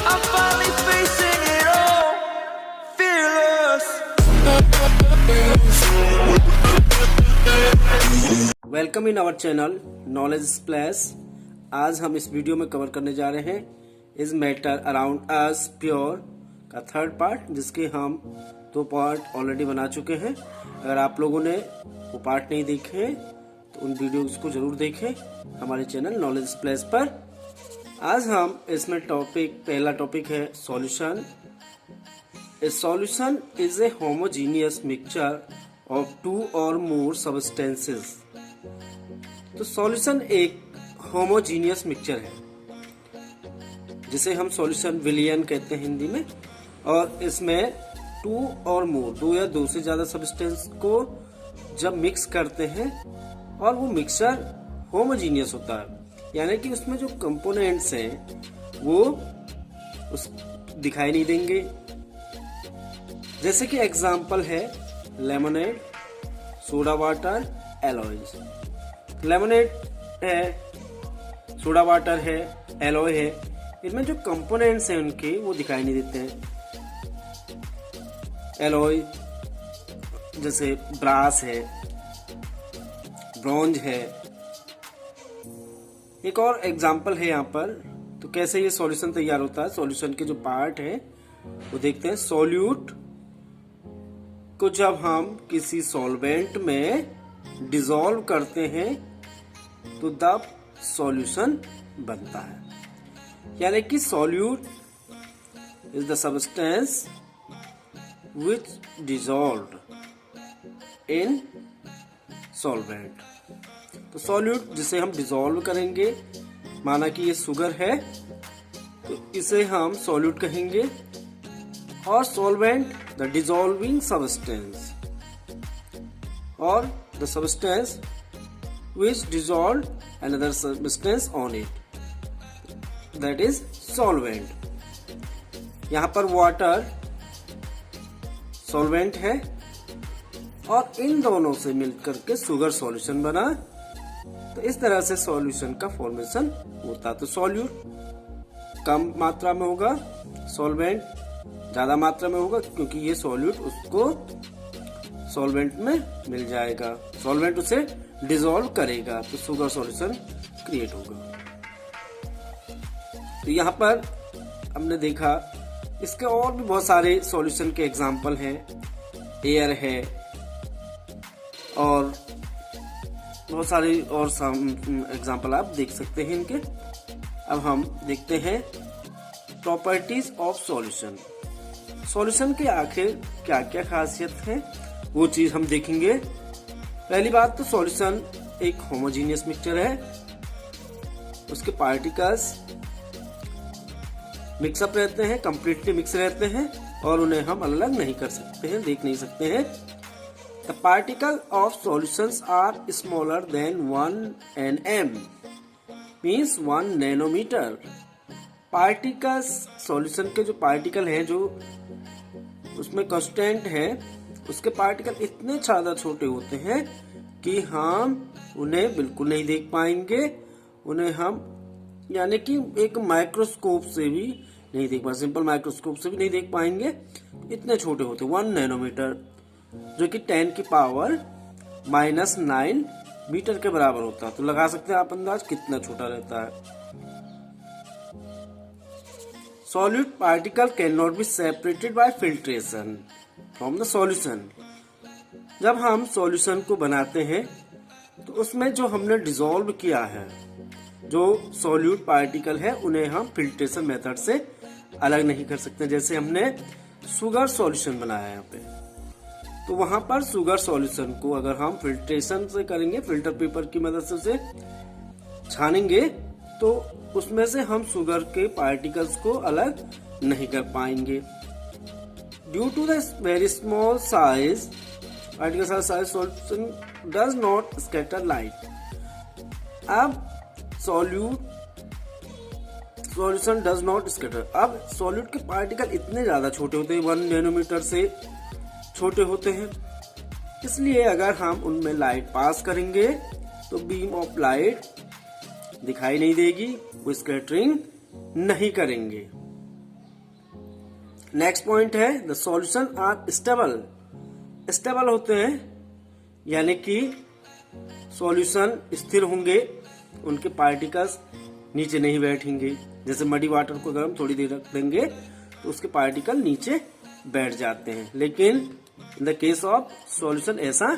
I'm finally facing it all, fearless. Welcome in our channel knowledge splash. आज हम इस video में cover करने जा रहे हैं is matter around us pure का थर्ड पार्ट, जिसके हम 2 पार्ट ऑलरेडी बना चुके हैं। अगर आप लोगों ने वो पार्ट नहीं देखे तो उन वीडियोस को जरूर देखें हमारे चैनल नॉलेज स्प्लैश पर। आज हम इसमें पहला टॉपिक है solution. A solution is a homogeneous mixture of 2 or more substances। तो सॉल्यूशन एक होमोजीनियस मिक्सचर है जिसे हम सॉल्यूशन विलियन कहते हैं हिंदी में, और इसमें 2 or more 2 या 2 से ज्यादा सब्सटेंस को जब मिक्स करते हैं और वो मिक्सचर होमोजीनियस होता है, यानी कि उसमें जो कंपोनेंट्स हैं वो दिखाई नहीं देंगे। जैसे कि एग्जांपल है lemonade, soda water, alloys. Lemonade है, सोडा वाटर है, एलॉय है, इनमें जो कंपोनेंट्स हैं उनके वो दिखाई नहीं देते हैं। एलॉय जैसे ब्रास है, ब्रॉन्ज है। एक और एग्जांपल है यहाँ पर। तो कैसे ये सॉल्यूशन तैयार होता है, सॉल्यूशन के जो पार्ट है वो देखते हैं। सॉल्यूट को जब हम किसी सॉल्वेंट में डिसॉल्व करते हैं तो द सॉल्यूशन बनता है, यानी कि solute is the substance which dissolved in solvent. तो सॉल्यूट जिसे हम डिसॉल्व करेंगे, माना कि ये शुगर है तो इसे हम सॉल्यूट कहेंगे, और सॉल्वेंट द डिसॉल्विंग सब्सटेंस, और the substance which dissolved another substance on it, that is solvent। यहाँ पर वाटर सॉल्वेंट है और इन दोनों से मिलकर के शुगर सॉल्यूशन बना। तो इस तरह से सॉल्यूशन का फॉर्मेशन होता। तो सॉल्यूट कम मात्रा में होगा, सॉल्वेंट ज्यादा मात्रा में होगा, क्योंकि ये सॉल्यूट उसको सॉल्वेंट में मिल जाएगा, सॉल्वेंट उसे डिसॉल्व करेगा, तो शुगर सॉल्यूशन क्रिएट होगा। तो यहाँ पर हमने देखा इसके और भी बहुत सारे सॉल्यूशन के एग्जाम्पल हैं। एयर है और बहुत सारे और एग्जाम्पल आप देख सकते हैं इनके। अब हम देखते हैं प्रॉपर्टीज ऑफ सॉल्यूशन। सॉल्यूशन के आखिर क्या क्या खासियत है वो चीज हम देखेंगे। पहली बात तो सॉल्यूशन एक होमोजीनियस मिक्सचर है, उसके पार्टिकल्स मिक्सअप रहते हैं, कंप्लीटली मिक्स रहते हैं, और उन्हें हम अलग नहीं कर सकते हैं, देख नहीं सकते हैं। The particle of solutions are smaller than 1 nm, means 1 nanometre. Particles solution के जो पार्टिकल हैं, जो उसमें कांस्टेंट है, उसके पार्टिकल इतने ज्यादा छोटे होते हैं कि हम उन्हें बिल्कुल नहीं देख पाएंगे। उन्हें हम यानी कि एक माइक्रोस्कोप से भी नहीं देख पाएंगे, सिंपल माइक्रोस्कोप से भी नहीं देख पाएंगे, इतने छोटे होते। 1 नैनोमीटर जो कि 10 की पावर -9 मीटर के बराबर होता है। तो लगा सकते हैं आप अंदाज कितना छोटा रहता है। Solute particle cannot be separated by filtration from the solution। जब हम सॉल्यूशन को बनाते हैं तो उसमें जो हमने डिसॉल्व किया है, जो सॉल्यूट पार्टिकल है, उन्हें हम फिल्ट्रेशन मेथड से अलग नहीं कर सकते। जैसे हमने शुगर सॉल्यूशन बनाया है यहाँ पे, तो वहां पर शुगर सॉल्यूशन को अगर हम फिल्ट्रेशन से करेंगे, फिल्टर पेपर की मदद से उसे छानेंगे, तो उसमें से हम शुगर के पार्टिकल्स को अलग नहीं कर पाएंगे। Due to the very small size, particle size solution does not scatter light. अब सॉल्यूशन डज नॉट स्कैटर, अब सॉल्यूट के पार्टिकल इतने ज्यादा छोटे होते हैं, 1 नैनोमीटर से छोटे होते हैं, इसलिए अगर हम उनमें लाइट पास करेंगे तो बीम ऑफ लाइट दिखाई नहीं देगी, वो स्कैटरिंग नहीं करेंगे। नेक्स्ट पॉइंट है the solution are stable. Stable होते हैं यानी कि सॉल्यूशन स्थिर होंगे, उनके पार्टिकल्स नीचे नहीं बैठेंगे। जैसे मडी वाटर को अगर हम थोड़ी देर रख देंगे तो उसके पार्टिकल नीचे बैठ जाते हैं, लेकिन in the case of solution ऐसा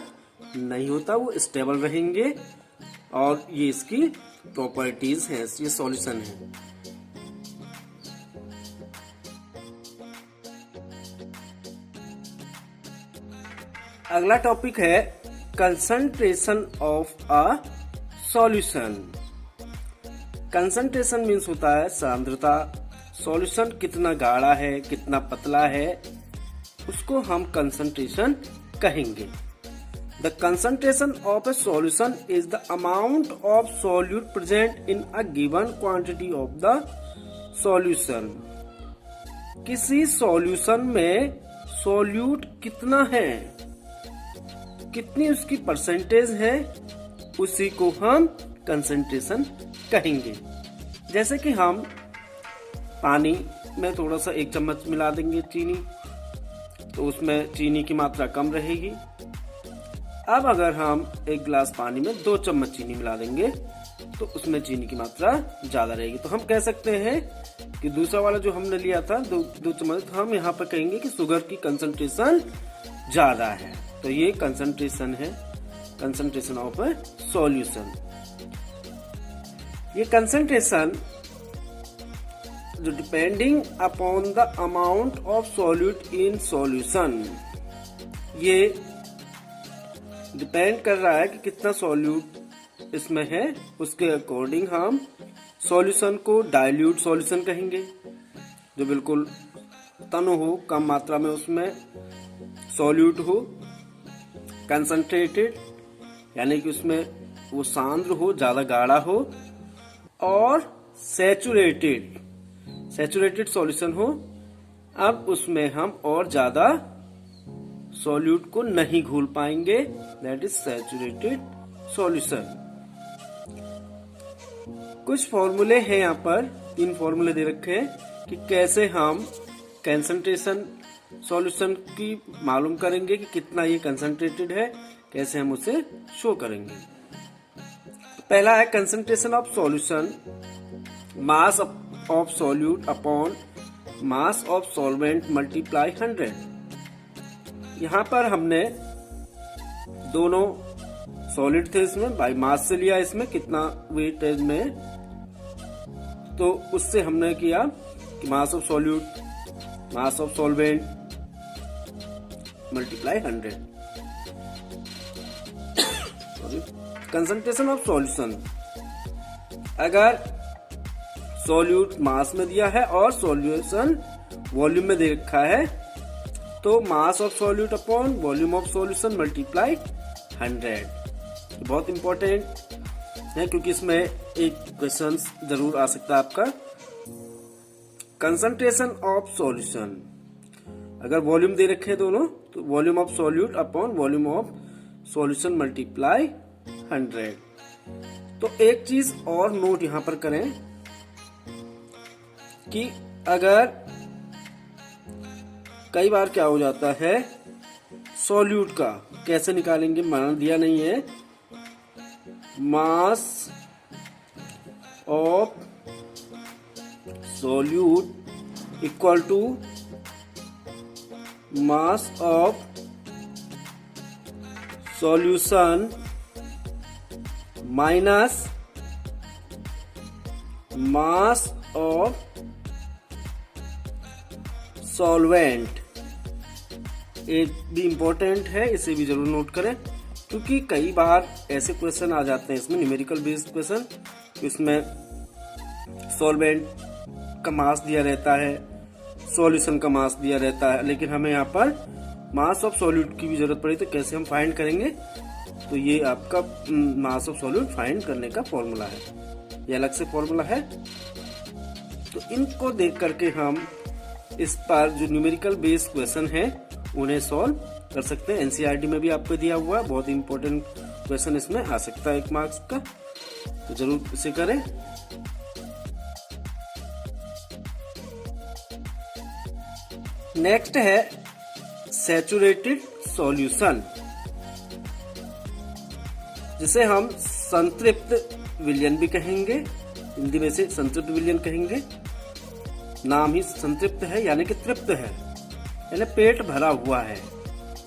नहीं होता, वो स्टेबल रहेंगे और ये इसकी प्रॉपर्टीज हैं, ये सॉल्यूशन है। अगला टॉपिक है concentration of a solution. Concentration means होता है सांद्रता। सॉल्यूशन कितना गाढ़ा है, कितना पतला है, उसको हम कंसंट्रेशन कहेंगे। The concentration of A solution is the amount of solute present in a given quantity of the solution. किसी सॉल्यूशन में सॉल्यूट कितना है, कितनी उसकी परसेंटेज है, उसी को हम कंसंट्रेशन कहेंगे। जैसे कि हम पानी में थोड़ा सा 1 चम्मच मिला देंगे चीनी, तो उसमें चीनी की मात्रा कम रहेगी। अब अगर हम 1 गिलास पानी में 2 चम्मच चीनी मिला देंगे तो उसमें चीनी की मात्रा ज्यादा रहेगी। तो हम कह सकते हैं कि दूसरा वाला जो हमने लिया था 2 चम्मच, तो हम यहाँ पर कहेंगे कि शुगर की कंसंट्रेशन ज्यादा है। तो ये कंसंट्रेशन है, कंसंट्रेशन ऑफ ए सॉल्यूशन। ये कंसंट्रेशन जो depending upon the amount of solute in solution, ये डिपेंड कर रहा है कि कितना सॉल्यूट इसमें है, उसके अकॉर्डिंग हम सॉल्यूशन को डाइल्यूट सॉल्यूशन कहेंगे। जो बिल्कुल तनु हो, कम मात्रा में उसमें सॉल्यूट हो। कंसंट्रेटेड यानी कि उसमें वो सांद्र हो, ज्यादा गाढ़ा हो। और सैचुरेटेड, सैचुरेटेड सॉल्यूशन हो। अब उसमें हम और ज्यादा सॉल्यूट को नहीं घोल पाएंगे, दैट इज सैचुरेटेड सॉल्यूशन। कुछ फॉर्मूले हैं यहाँ पर, 3 फॉर्मूले दे रखे हैं कि कैसे हम कंसंट्रेशन सॉल्यूशन की मालूम करेंगे कि कितना ये कंसंट्रेटेड है, कैसे हम उसे शो करेंगे। पहला है concentration of solution, mass of solute upon mass of solvent multiply 100। यहाँ पर हमने दोनों सॉलिड थे, इसमें बाई मास से लिया, इसमें कितना वेट है में, तो उससे हमने किया कि मास of solute mass of solvent multiply 100। Concentration of solution, अगर सॉल्यूट मास में दिया है और सॉल्यूशन वॉल्यूम में दे रखा है, तो मास of solute upon volume of solution multiply 100। बहुत इंपॉर्टेंट है क्योंकि इसमें एक क्वेश्चन जरूर आ सकता है आपका। कंसंट्रेशन ऑफ सॉल्यूशन, अगर वॉल्यूम दे रखे दोनों, तो volume of solute upon volume of solution multiply 100। तो एक चीज और नोट यहां पर करें कि अगर कई बार क्या हो जाता है, सॉल्यूट का कैसे निकालेंगे, मान दिया नहीं है। Mass of solute equal to mass of solution minus mass of solvent. एक भी इंपॉर्टेंट है, इसे भी जरूर नोट करें क्योंकि कई बार ऐसे क्वेश्चन आ जाते हैं इसमें, न्यूमेरिकल बेस्ड क्वेश्चन, इसमें सॉल्वेंट का मास दिया रहता है, सॉल्यूशन का मास दिया रहता है, लेकिन हमें यहाँ पर मास ऑफ सॉल्यूट की भी जरूरत पड़ी, तो कैसे हम फाइंड करेंगे। तो ये आपका मास ऑफ सॉल्यूट फाइंड करने का फॉर्मूला है, ये अलग से फॉर्मूला है। तो इनको देख करके हम इस पर जो न्यूमेरिकल बेस्ड क्वेश्चन है उन्हें सॉल्व कर सकते हैं। एनसीईआरटी में भी आपको दिया हुआ है, बहुत इंपॉर्टेंट क्वेश्चन इसमें आ सकता है 1 मार्क्स का, तो जरूर इसे करें। नेक्स्ट है सैचुरेटेड सॉल्यूशन, जिसे हम संतृप्त विलयन भी कहेंगे, हिंदी में से संतृप्त विलयन कहेंगे। नाम ही संतृप्त है यानी कि तृप्त है, यानी पेट भरा हुआ है।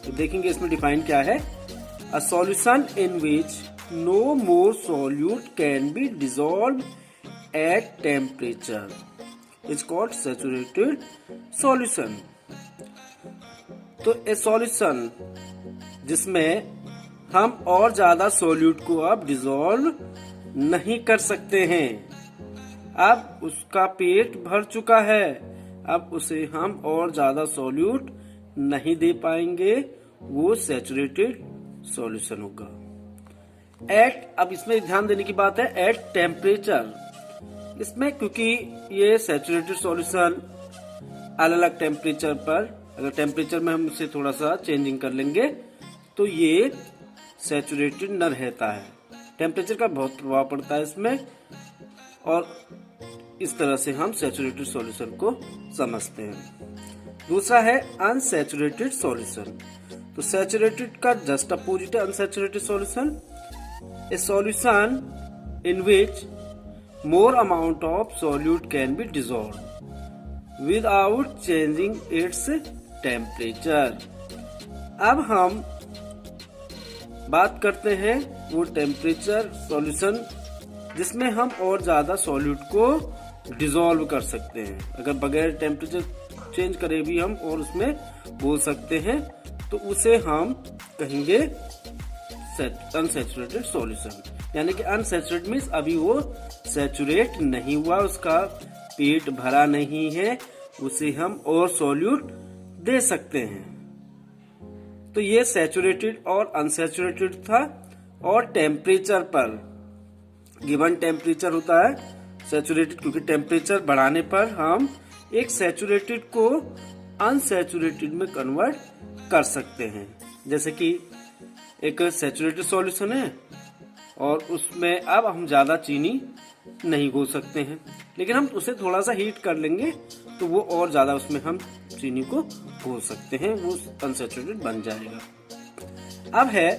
तो देखेंगे इसमें डिफाइन क्या है। A solution in which no more solute can be dissolve at temperature is called saturated solution. तो ए सॉल्यूशन जिसमें हम और ज्यादा सॉल्यूट को अब डिसॉल्व नहीं कर सकते हैं, अब उसका पेट भर चुका है, अब उसे हम और ज्यादा सॉल्यूट नहीं दे पाएंगे, वो सैचुरेटेड सॉल्यूशन होगा। अब इसमें ध्यान देने की बात है एट टेम्परेचर, इसमें क्योंकि ये सैचुरेटेड सॉल्यूशन अलग अलग टेम्परेचर पर, अगर टेम्परेचर में हम इसे थोड़ा सा चेंजिंग कर लेंगे तो ये सैचुरेटेड न रहता है। टेम्परेचर का बहुत प्रभाव पड़ता है इसमें, और इस तरह से हम सैचुरेटेड सॉल्यूशन को समझते हैं। दूसरा है अनसैचुरेटेड सॉल्यूशन। तो सैचुरेटेड का जस्ट अपोजिट है unsaturated solution. A solution in which more amount of solute can be dissolve without changing its temperature. अब हम बात करते हैं वो टेम्परेचर सॉल्यूशन जिसमें हम और ज्यादा सॉल्यूट को डिसॉल्व कर सकते हैं। अगर बगैर टेम्परेचर चेंज करे भी हम और उसमें बोल सकते हैं तो उसे हम कहेंगे अनसैचुरेटेड सॉल्यूशन। यानी कि अनसैचुरेटेड मीन्स अभी वो सैचुरेट नहीं हुआ, उसका पेट भरा नहीं है, उसे हम और सॉल्यूट दे सकते हैं। तो ये सैचुरेटेड और अनसैचुरेटेड था, और टेम्परेचर पर गिवन टेम्परेचर होता है सैचुरेटेड, क्योंकि टेम्परेचर बढ़ाने पर हम एक सैचुरेटेड को अनसैचुरेटेड में कन्वर्ट कर सकते हैं। जैसे कि एक सैचुरेटेड सॉल्यूशन है और उसमें अब हम ज्यादा चीनी नहीं घोल सकते हैं, लेकिन हम उसे थोड़ा सा हीट कर लेंगे तो वो और ज्यादा उसमें हम चीनी को घोल सकते हैं, वो अनसैचुरेटेड बन जाएगा। अब है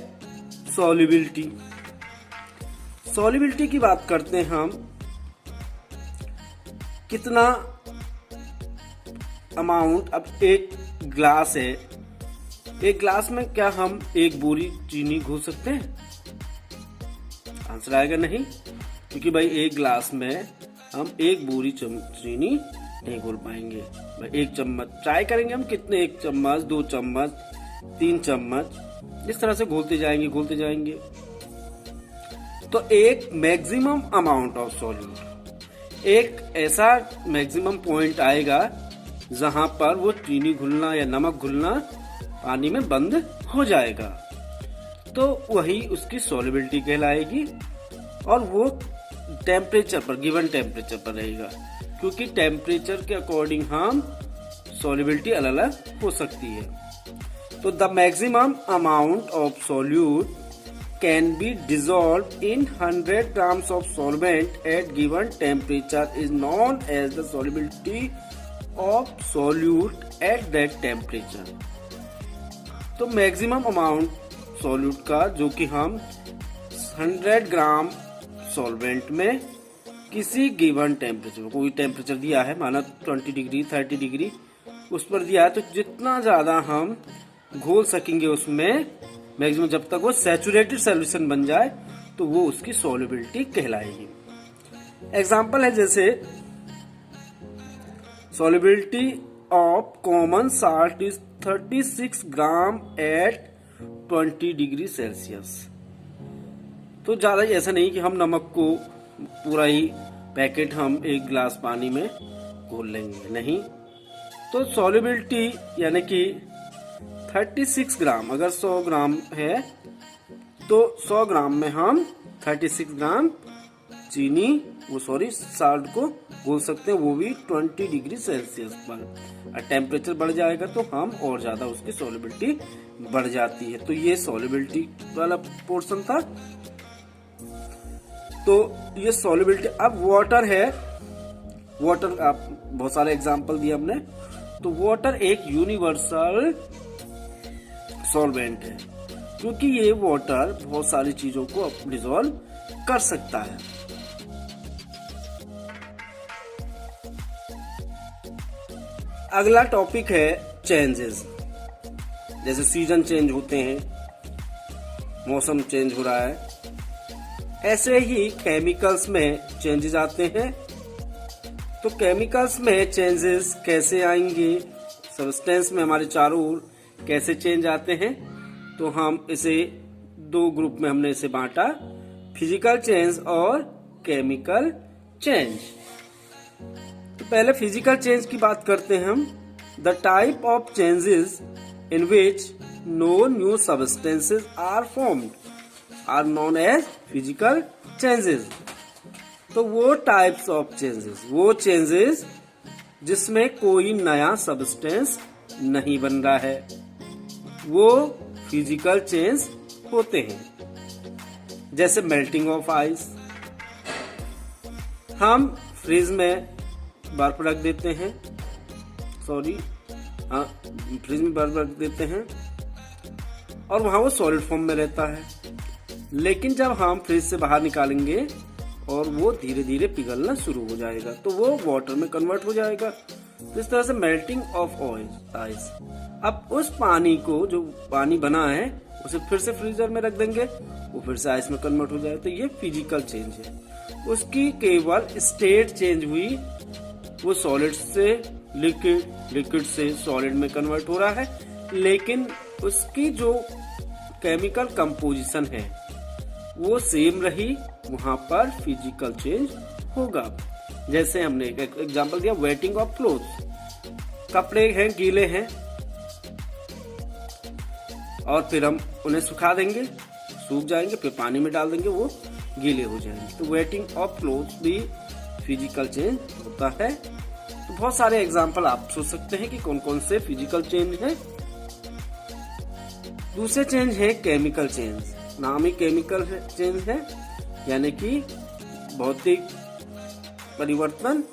सॉल्युबिलिटी। सॉल्युबिलिटी की बात करते हैं हम, कितना अमाउंट, अब एक ग्लास है, एक ग्लास में क्या हम एक बोरी चीनी घोल सकते हैं? आंसर आएगा नहीं, क्योंकि भाई एक ग्लास में हम एक बोरी चीनी नहीं घोल पाएंगे। भाई एक चम्मच ट्राई करेंगे हम, कितने, एक चम्मच, 2 चम्मच, 3 चम्मच, इस तरह से घोलते जाएंगे। तो एक मैक्सिमम अमाउंट ऑफ सॉल्यूट, एक ऐसा मैक्सिमम पॉइंट आएगा जहां पर वो चीनी घुलना या नमक घुलना पानी में बंद हो जाएगा, तो वही उसकी सॉल्युबिलिटी कहलाएगी, और वो टेम्परेचर पर, गिवन टेम्परेचर पर रहेगा, क्योंकि टेम्परेचर के अकॉर्डिंग हम सॉल्युबिलिटी अलग अलग हो सकती है। तो the maximum amount of solute can be dissolved in 100 grams of solvent at given temperature is known as the solubility of solute at that temperature। तो मैक्सिमम अमाउंट सॉल्यूट का जो कि हम 100 ग्राम सॉल्वेंट में किसी गिवन टेम्परेचर, कोई temperature दिया है, माना 20 डिग्री 30 डिग्री उस पर दिया है, तो जितना ज्यादा हम घोल सकेंगे उसमें मैक्सिमम, जब तक वो सैचुरेटेड सॉल्यूशन बन जाए तो वो उसकी सॉल्युबिलिटी कहलाएगी। एग्जांपल है जैसे solubility of common salt is 36 gram at 20 degree Celsius. तो ज्यादा ऐसा नहीं कि हम नमक को पूरा ही पैकेट हम एक गिलास पानी में घोल लेंगे, नहीं। तो सॉल्युबिलिटी यानी कि 36 ग्राम, अगर 100 ग्राम है तो 100 ग्राम में हम 36 ग्राम चीनी, साल्ट को घोल सकते हैं, वो भी 20 डिग्री सेल्सियस पर। और टेम्परेचर बढ़ जाएगा तो हम और ज्यादा उसकी सॉल्युबिलिटी बढ़ जाती है। तो ये सॉल्युबिलिटी वाला पोर्शन था। तो ये सॉल्युबिलिटी। अब वाटर है, वाटर आप बहुत सारे एग्जांपल दिए हमने। तो वाटर एक यूनिवर्सल सॉल्वेंट है, क्योंकि ये वाटर बहुत सारी चीजों को डिसॉल्व कर सकता है। अगला टॉपिक है चेंजेस। जैसे सीजन चेंज होते हैं, मौसम चेंज हो रहा है, ऐसे ही केमिकल्स में चेंजेस आते हैं। तो केमिकल्स में चेंजेस कैसे आएंगे, सब्सटेंस में हमारे चारों ओर कैसे चेंज आते हैं, तो हम इसे दो ग्रुप में हमने इसे बांटा, फिजिकल चेंज और केमिकल चेंज। तो पहले फिजिकल चेंज की बात करते हैं हम। The type of changes in which no new substances are formed are known as physical changes. तो वो टाइप्स ऑफ चेंजेस, वो चेंजेस जिसमें कोई नया सब्सटेंस नहीं बन रहा है, वो फिजिकल चेंज होते हैं। जैसे मेल्टिंग ऑफ आइस, हम फ्रिज में बर्फ रख देते हैं, फ्रिज में बर्फ रख देते हैं और वहां वो सॉलिड फॉर्म में रहता है, लेकिन जब हम फ्रिज से बाहर निकालेंगे और वो धीरे धीरे पिघलना शुरू हो जाएगा तो वो वाटर में कन्वर्ट हो जाएगा। तो इस तरह से मेल्टिंग ऑफ आइस। अब उस पानी को, जो पानी बना है, उसे फिर से फ्रीजर में रख देंगे, वो फिर से आइस में कन्वर्ट हो जाएगा। तो ये फिजिकल चेंज है। उसकी केवल स्टेट चेंज हुई, वो सॉलिड से लिक्विड, लिक्विड से सॉलिड में कन्वर्ट हो रहा है, लेकिन उसकी जो केमिकल कंपोजिशन है वो सेम रही, वहां पर फिजिकल चेंज होगा। जैसे हमने एक एग्जांपल दिया, वेटिंग ऑफ क्लोथ्स। कपड़े हैं, गीले हैं और फिर हम उन्हें सुखा देंगे, सूख जाएंगे, फिर पानी में डाल देंगे, वो गीले हो जाएंगे। तो वेटिंग ऑफ क्लोथ्स भी फिजिकल चेंज होता है। तो बहुत सारे एग्जांपल आप सोच सकते हैं कि कौन कौन से फिजिकल चेंज है। दूसरे चेंज है केमिकल चेंज। नाम ही केमिकल चेंज है, यानी कि भौतिक परिवर्तन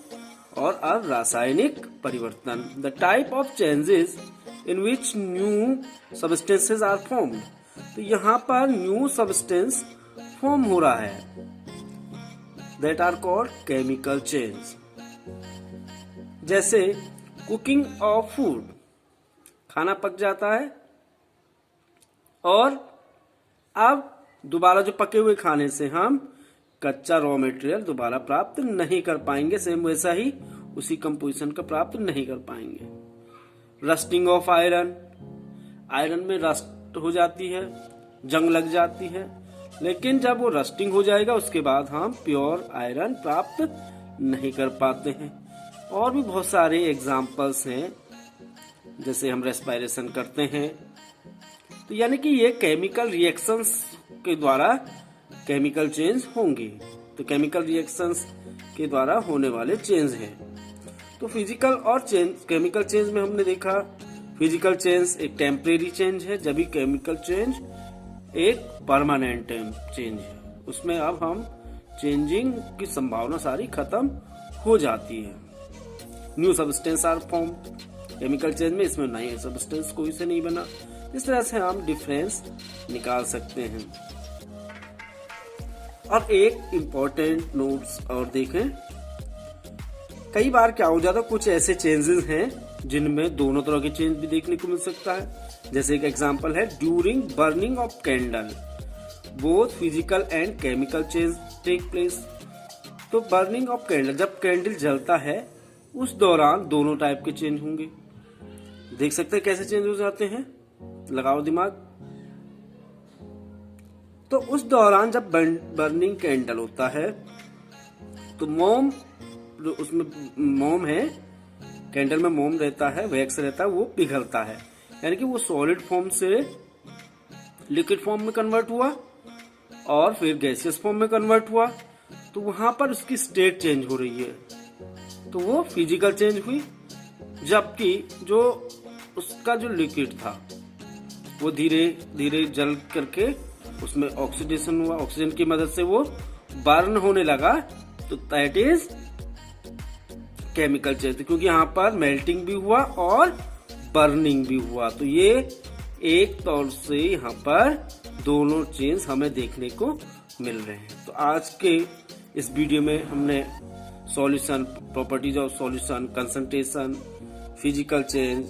और रासायनिक परिवर्तन। The type of changes in which new substances are formed. तो यहाँ पर न्यू सब्सटेंस फॉर्म हो रहा है, that are called chemical change. जैसे कुकिंग ऑफ फूड, खाना पक जाता है और अब दोबारा जो पके हुए खाने से हम कच्चा रॉ मटेरियल दोबारा प्राप्त नहीं कर पाएंगे, सेम वैसा ही उसी कंपोजिशन का प्राप्त नहीं कर पाएंगे। रस्टिंग ऑफ आयरन, आयरन में रस्ट हो जाती है, जंग लग जाती है, लेकिन जब वो रस्टिंग हो जाएगा उसके बाद हम प्योर आयरन प्राप्त नहीं कर पाते हैं। और भी बहुत सारे एग्जाम्पल्स हैं, जैसे हम रेस्पिरेशन करते हैं, तो यानी कि ये केमिकल रिएक्शंस के द्वारा केमिकल चेंज होंगे। तो केमिकल रिएक्शंस के द्वारा होने वाले चेंज हैं। तो फिजिकल और केमिकल चेंज में हमने देखा, फिजिकल चेंज एक टेम्परेरी चेंज है, जबकि केमिकल चेंज एक परमानेंट चेंज है। उसमें अब हम चेंजिंग की संभावना सारी खत्म हो जाती है। New substance are form. Chemical change में इसमें नए सब्सटेंस कोई से नहीं बना। इस तरह से हम डिफरेंस निकाल सकते हैं। और एक इम्पोर्टेंट नोट्स और देखें, कई बार क्या हो जाता है, कुछ ऐसे चेंजेस हैं जिनमें दोनों तरह के चेंज भी देखने को मिल सकता है। जैसे एक एग्जांपल है, during burning of candle both physical and chemical change take place. तो बर्निंग ऑफ कैंडल, जब कैंडल जलता है उस दौरान दोनों टाइप के चेंज होंगे। देख सकते हैं कैसे चेंज हो जाते हैं, लगाओ दिमाग। तो उस दौरान जब बर्निंग कैंडल होता है तो मोम, जो उसमें मोम है, कैंडल में मोम रहता है, वैक्स रहता है, वो पिघलता है, यानी कि वो सॉलिड फॉर्म से लिक्विड फॉर्म में कन्वर्ट हुआ और फिर गैसियस फॉर्म में कन्वर्ट हुआ। तो वहां पर उसकी स्टेट चेंज हो रही है, तो वो फिजिकल चेंज हुई। जबकि जो उसका जो लिक्विड था वो धीरे धीरे जल करके उसमें ऑक्सीडेशन हुआ, ऑक्सीजन की मदद से वो बर्न होने लगा, तो दैट इज केमिकल चेंज, क्योंकि यहाँ पर मेल्टिंग भी हुआ और बर्निंग भी हुआ। तो ये एक तौर से यहाँ पर दोनों चेंज हमें देखने को मिल रहे हैं। तो आज के इस वीडियो में हमने solution, properties of solution, concentration, physical change,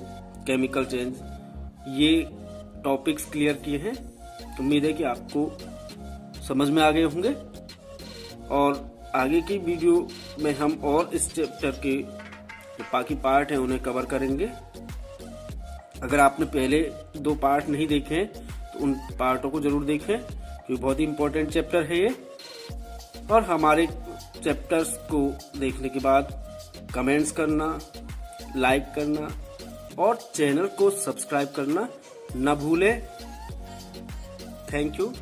chemical change, ये टॉपिक्स क्लियर किए हैं। उम्मीद है कि आपको समझ में आ गए होंगे और आगे की वीडियो में हम और इस चैप्टर के जो बाकी पार्ट हैं उन्हें कवर करेंगे। अगर आपने पहले 2 पार्ट नहीं देखे हैं तो उन पार्टों को जरूर देखें, क्योंकि बहुत ही इम्पोर्टेंट चैप्टर है ये। और हमारे चैप्टर्स को देखने के बाद कमेंट्स करना, लाइक करना और चैनल को सब्सक्राइब करना न भूलें। Thank you.